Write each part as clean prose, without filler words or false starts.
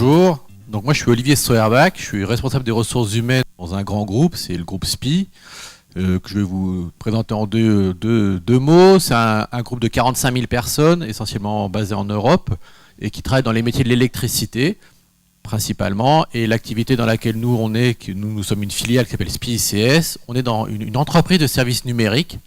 Bonjour, donc moi je suis Olivier Steuerbach, je suis responsable des ressources humaines dans un grand groupe, c'est le groupe SPI, que je vais vous présenter en deux mots. C'est un groupe de 45 000 personnes, essentiellement basé en Europe, et qui travaille dans les métiers de l'électricité, principalement, et l'activité dans laquelle nous on est, nous sommes une filiale qui s'appelle SPI ICS, on est dans une entreprise de services numériques,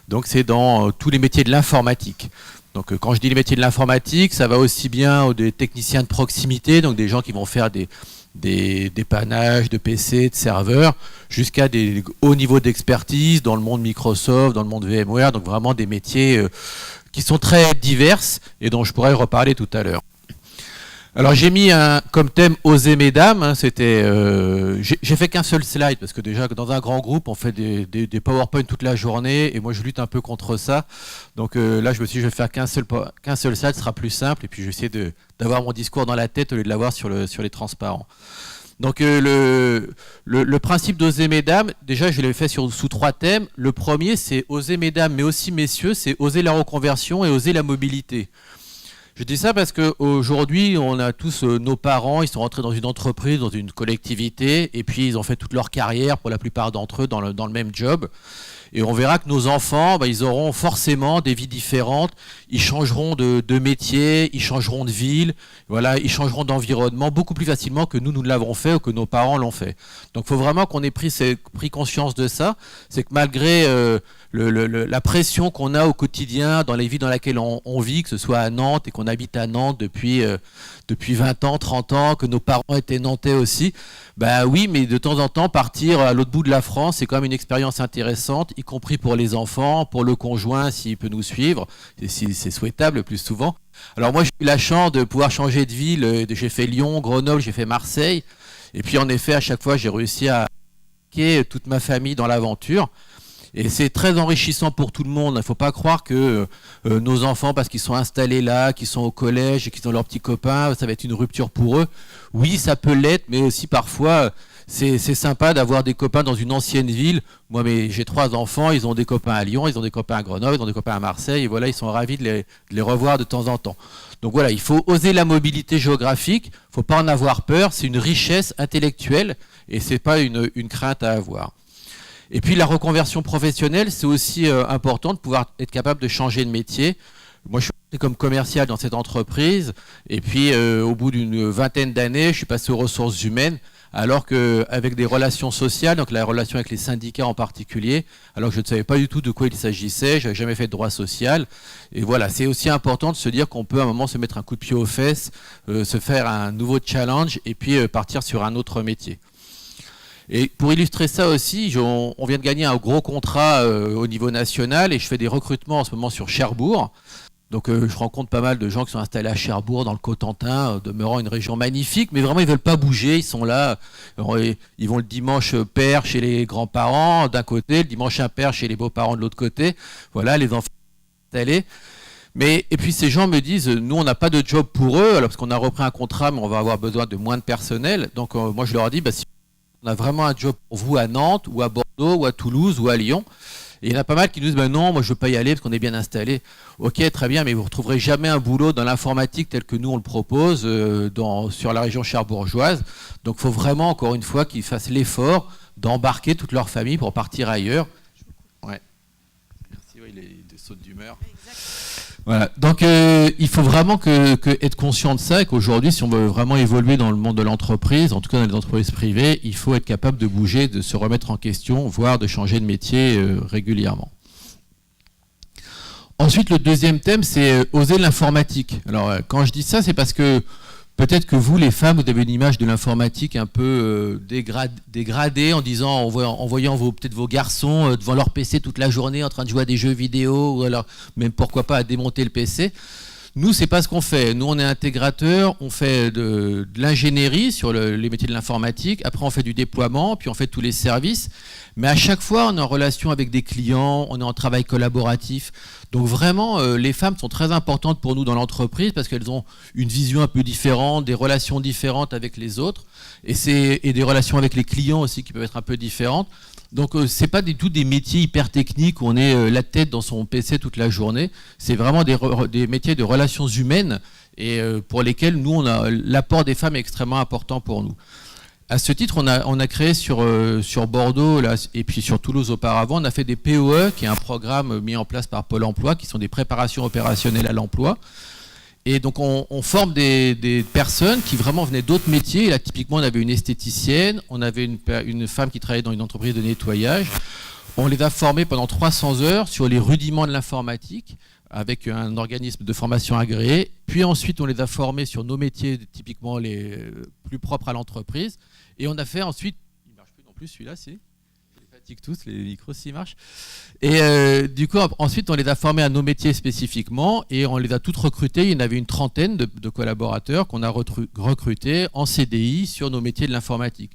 donc c'est dans tous les métiers de l'informatique. Donc quand je dis les métiers de l'informatique, ça va aussi bien aux des techniciens de proximité, donc des gens qui vont faire des dépannages de PC, de serveurs, jusqu'à des hauts niveaux d'expertise dans le monde Microsoft, dans le monde VMware, donc vraiment des métiers qui sont très divers et dont je pourrais reparler tout à l'heure. Alors j'ai mis comme thème Oser mesdames, hein, j'ai fait qu'un seul slide parce que déjà dans un grand groupe on fait des PowerPoint toute la journée et moi je lutte un peu contre ça. Donc là je me suis dit je vais faire qu'un seul slide, ce sera plus simple et puis je vais essayer d'avoir mon discours dans la tête au lieu de l'avoir sur les transparents. Donc le principe d'Oser mesdames, déjà je l'ai fait sous trois thèmes. Le premier c'est Oser mesdames mais aussi messieurs, c'est oser la reconversion et oser la mobilité. Je dis ça parce qu'aujourd'hui, on a tous nos parents, ils sont rentrés dans une entreprise, dans une collectivité, et puis ils ont fait toute leur carrière, pour la plupart d'entre eux, dans le même job. Et on verra que nos enfants, ils auront forcément des vies différentes, ils changeront de métier, ils changeront de ville, voilà, ils changeront d'environnement beaucoup plus facilement que nous l'avons fait ou que nos parents l'ont fait. Donc il faut vraiment qu'on ait pris conscience de ça, c'est que malgré la pression qu'on a au quotidien dans les villes dans lesquelles on vit, que ce soit à Nantes et qu'on habite à Nantes depuis 20 ans, 30 ans, que nos parents étaient nantais aussi, oui, mais de temps en temps, partir à l'autre bout de la France, c'est quand même une expérience intéressante, y compris pour les enfants, pour le conjoint s'il peut nous suivre, et si c'est souhaitable le plus souvent. Alors moi, j'ai eu la chance de pouvoir changer de ville, j'ai fait Lyon, Grenoble, j'ai fait Marseille, et puis en effet, à chaque fois, j'ai réussi à embarquer toute ma famille dans l'aventure. Et c'est très enrichissant pour tout le monde. Il ne faut pas croire que nos enfants, parce qu'ils sont installés là, qu'ils sont au collège et qu'ils ont leurs petits copains, ça va être une rupture pour eux. Oui, ça peut l'être, mais aussi parfois, c'est sympa d'avoir des copains dans une ancienne ville. Moi, j'ai 3 enfants, ils ont des copains à Lyon, ils ont des copains à Grenoble, ils ont des copains à Marseille, et voilà, ils sont ravis de les revoir de temps en temps. Donc voilà, il faut oser la mobilité géographique, il ne faut pas en avoir peur, c'est une richesse intellectuelle, et ce n'est pas une crainte à avoir. Et puis la reconversion professionnelle, c'est aussi important de pouvoir être capable de changer de métier. Moi, je suis comme commercial dans cette entreprise, et puis au bout d'une vingtaine d'années, je suis passé aux ressources humaines, alors qu'avec des relations sociales, donc la relation avec les syndicats en particulier, alors que je ne savais pas du tout de quoi il s'agissait, je n'avais jamais fait de droit social. Et voilà, c'est aussi important de se dire qu'on peut à un moment se mettre un coup de pied aux fesses, se faire un nouveau challenge, et puis partir sur un autre métier. Et pour illustrer ça aussi, on vient de gagner un gros contrat au niveau national et je fais des recrutements en ce moment sur Cherbourg. Donc je rencontre pas mal de gens qui sont installés à Cherbourg, dans le Cotentin, demeurant une région magnifique, mais vraiment ils ne veulent pas bouger, ils sont là, ils vont le dimanche père chez les grands-parents d'un côté, le dimanche impair chez les beaux-parents de l'autre côté. Voilà, les enfants sont installés. Et puis ces gens me disent, nous on n'a pas de job pour eux, alors parce qu'on a repris un contrat, mais on va avoir besoin de moins de personnel. Donc moi je leur dis, si on a vraiment un job pour vous à Nantes, ou à Bordeaux, ou à Toulouse, ou à Lyon. Et il y en a pas mal qui nous disent, non, moi je ne veux pas y aller parce qu'on est bien installé. Ok, très bien, mais vous ne retrouverez jamais un boulot dans l'informatique tel que nous on le propose sur la région cherbourgeoise. Donc il faut vraiment, encore une fois, qu'ils fassent l'effort d'embarquer toute leur famille pour partir ailleurs. Ouais. Merci, oui, des sautes d'humeur. Voilà. Donc il faut vraiment être conscient de ça et qu'aujourd'hui, si on veut vraiment évoluer dans le monde de l'entreprise, en tout cas dans les entreprises privées, il faut être capable de bouger, de se remettre en question, voire de changer de métier régulièrement. Ensuite, le deuxième thème, c'est oser l'informatique. Alors quand je dis ça, c'est parce que peut-être que vous, les femmes, vous avez une image de l'informatique un peu dégradée en voyant peut-être vos garçons devant leur PC toute la journée en train de jouer à des jeux vidéo ou alors même pourquoi pas à démonter le PC. Nous, c'est pas ce qu'on fait. Nous, on est intégrateur, on fait de l'ingénierie sur les métiers de l'informatique. Après, on fait du déploiement, puis on fait tous les services. Mais à chaque fois, on est en relation avec des clients, on est en travail collaboratif. Donc vraiment, les femmes sont très importantes pour nous dans l'entreprise parce qu'elles ont une vision un peu différente, des relations différentes avec les autres et des relations avec les clients aussi qui peuvent être un peu différentes. Donc c'est pas du tout des métiers hyper techniques où on est la tête dans son PC toute la journée. C'est vraiment des métiers de relations humaines et pour lesquels nous l'apport des femmes est extrêmement important pour nous. À ce titre, on a créé sur Bordeaux là, et puis sur Toulouse auparavant, on a fait des POE, qui est un programme mis en place par Pôle emploi, qui sont des préparations opérationnelles à l'emploi. Et donc on forme des personnes qui vraiment venaient d'autres métiers. Et là, typiquement, on avait une esthéticienne, on avait une femme qui travaillait dans une entreprise de nettoyage. On les a formés pendant 300 heures sur les rudiments de l'informatique, avec un organisme de formation agréé. Puis ensuite, on les a formés sur nos métiers, typiquement les plus propres à l'entreprise. Et on a fait ensuite... Il ne marche plus non plus celui-là, si. Je les fatigue tous, les micros s'ils marchent. Et du coup, ensuite, on les a formés à nos métiers spécifiquement et on les a toutes recrutés. Il y en avait une trentaine de collaborateurs qu'on a recrutés en CDI sur nos métiers de l'informatique.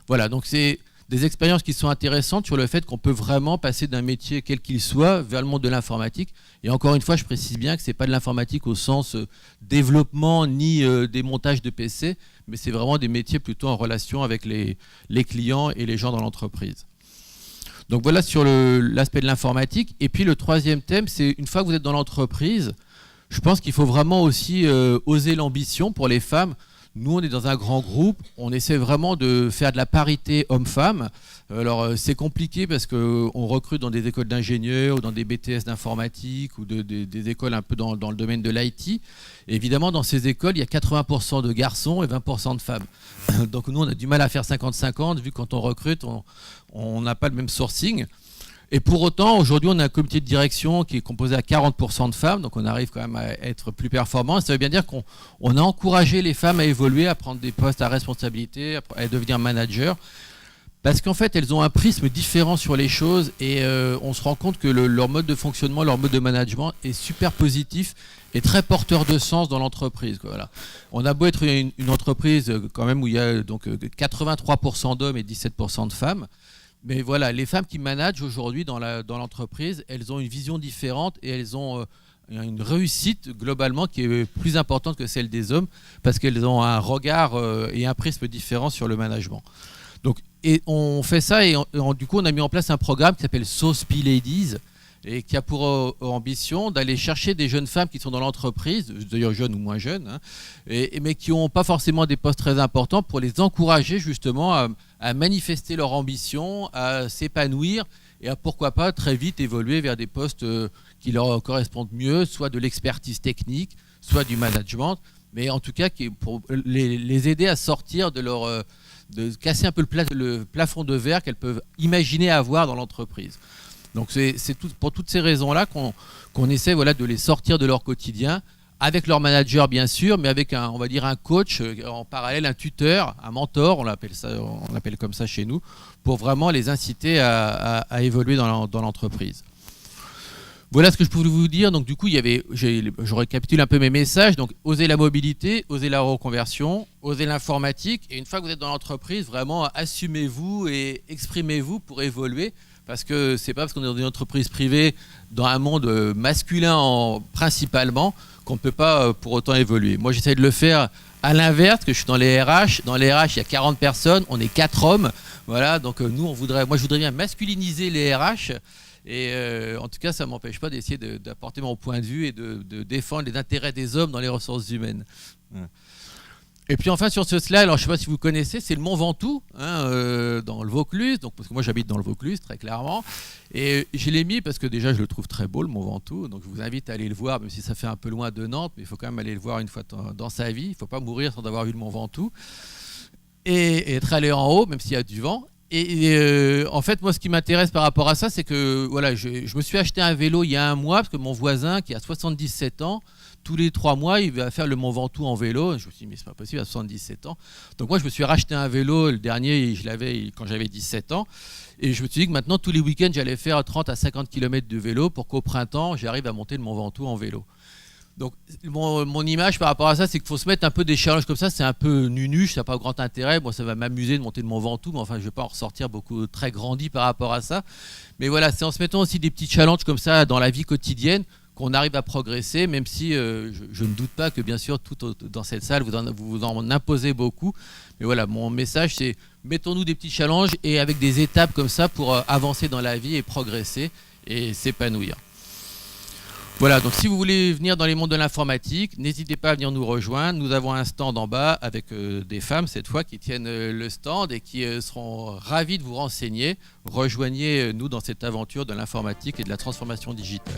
Voilà, donc c'est des expériences qui sont intéressantes sur le fait qu'on peut vraiment passer d'un métier quel qu'il soit vers le monde de l'informatique. Et encore une fois, je précise bien que ce n'est pas de l'informatique au sens développement ni démontage de PC, mais c'est vraiment des métiers plutôt en relation avec les clients et les gens dans l'entreprise. Donc voilà sur l'aspect de l'informatique. Et puis le troisième thème, c'est une fois que vous êtes dans l'entreprise, je pense qu'il faut vraiment aussi oser l'ambition pour les femmes. Nous, on est dans un grand groupe, on essaie vraiment de faire de la parité homme-femme. Alors, c'est compliqué parce qu'on recrute dans des écoles d'ingénieurs ou dans des BTS d'informatique ou des écoles un peu dans le domaine de l'IT. Évidemment, dans ces écoles, il y a 80% de garçons et 20% de femmes. Donc, nous, on a du mal à faire 50-50, vu que quand on recrute, on n'a pas le même sourcing. Et pour autant, aujourd'hui, on a un comité de direction qui est composé à 40% de femmes, donc on arrive quand même à être plus performant. Ça veut bien dire qu'on a encouragé les femmes à évoluer, à prendre des postes à responsabilité, à devenir manager, parce qu'en fait, elles ont un prisme différent sur les choses et on se rend compte que leur mode de fonctionnement, leur mode de management est super positif et très porteur de sens dans l'entreprise. Voilà. On a beau être une entreprise quand même où il y a donc 83% d'hommes et 17% de femmes. Mais voilà, les femmes qui managent aujourd'hui dans l'entreprise, elles ont une vision différente et elles ont une réussite globalement qui est plus importante que celle des hommes parce qu'elles ont un regard et un prisme différent sur le management. Donc, et on fait ça et du coup on a mis en place un programme qui s'appelle SoSpi Ladies et qui a pour ambition d'aller chercher des jeunes femmes qui sont dans l'entreprise, d'ailleurs jeunes ou moins jeunes, hein, mais qui n'ont pas forcément des postes très importants pour les encourager justement à manifester leur ambition, à s'épanouir et à pourquoi pas très vite évoluer vers des postes qui leur correspondent mieux, soit de l'expertise technique, soit du management, mais en tout cas pour les aider à sortir de casser un peu le plafond de verre qu'elles peuvent imaginer avoir dans l'entreprise. Donc c'est pour toutes ces raisons-là qu'on essaie de les sortir de leur quotidien, avec leur manager bien sûr, mais avec on va dire un coach en parallèle, un tuteur, un mentor, on l'appelle comme ça chez nous, pour vraiment les inciter à évoluer dans l'entreprise. Voilà ce que je pouvais vous dire. Donc du coup, je récapitule un peu mes messages. Donc oser la mobilité, oser la reconversion, oser l'informatique. Et une fois que vous êtes dans l'entreprise, vraiment assumez-vous et exprimez-vous pour évoluer. Parce que c'est pas parce qu'on est dans une entreprise privée, dans un monde masculin principalement, qu'on ne peut pas pour autant évoluer. Moi, j'essaie de le faire à l'inverse, que je suis dans les RH. Dans les RH, il y a 40 personnes, on est 4 hommes. Voilà, donc moi, je voudrais bien masculiniser les RH. Et en tout cas, ça ne m'empêche pas d'essayer d'apporter mon point de vue et de défendre les intérêts des hommes dans les ressources humaines. Et puis enfin sur ce slide, alors je ne sais pas si vous connaissez, c'est le Mont Ventoux, dans le Vaucluse, donc, parce que moi j'habite dans le Vaucluse très clairement, et je l'ai mis parce que déjà je le trouve très beau le Mont Ventoux, donc je vous invite à aller le voir, même si ça fait un peu loin de Nantes, mais il faut quand même aller le voir une fois dans sa vie, il ne faut pas mourir sans avoir vu le Mont Ventoux, et être allé en haut, même s'il y a du vent. Et en fait, moi, ce qui m'intéresse par rapport à ça, c'est que voilà, je me suis acheté un vélo il y a un mois, parce que mon voisin, qui a 77 ans, tous les 3 mois, il va faire le Mont Ventoux en vélo. Je me suis dit, mais c'est pas possible, à 77 ans. Donc moi, je me suis racheté un vélo, le dernier, je l'avais quand j'avais 17 ans. Et je me suis dit que maintenant, tous les week-ends, j'allais faire 30 à 50 km de vélo pour qu'au printemps, j'arrive à monter le Mont Ventoux en vélo. Donc mon image par rapport à ça, c'est qu'il faut se mettre un peu des challenges comme ça. C'est un peu nunuche, ça n'a pas grand intérêt. Moi, ça va m'amuser de monter le Mont Ventoux, mais enfin, je ne vais pas en ressortir beaucoup très grandi par rapport à ça. Mais voilà, c'est en se mettant aussi des petits challenges comme ça dans la vie quotidienne qu'on arrive à progresser, même si je ne doute pas que bien sûr dans cette salle vous en imposez beaucoup. Mais voilà, mon message c'est mettons-nous des petits challenges et avec des étapes comme ça pour avancer dans la vie et progresser et s'épanouir. Voilà, donc si vous voulez venir dans les mondes de l'informatique, n'hésitez pas à venir nous rejoindre. Nous avons un stand en bas avec des femmes cette fois qui tiennent le stand et qui seront ravies de vous renseigner. Rejoignez-nous dans cette aventure de l'informatique et de la transformation digitale.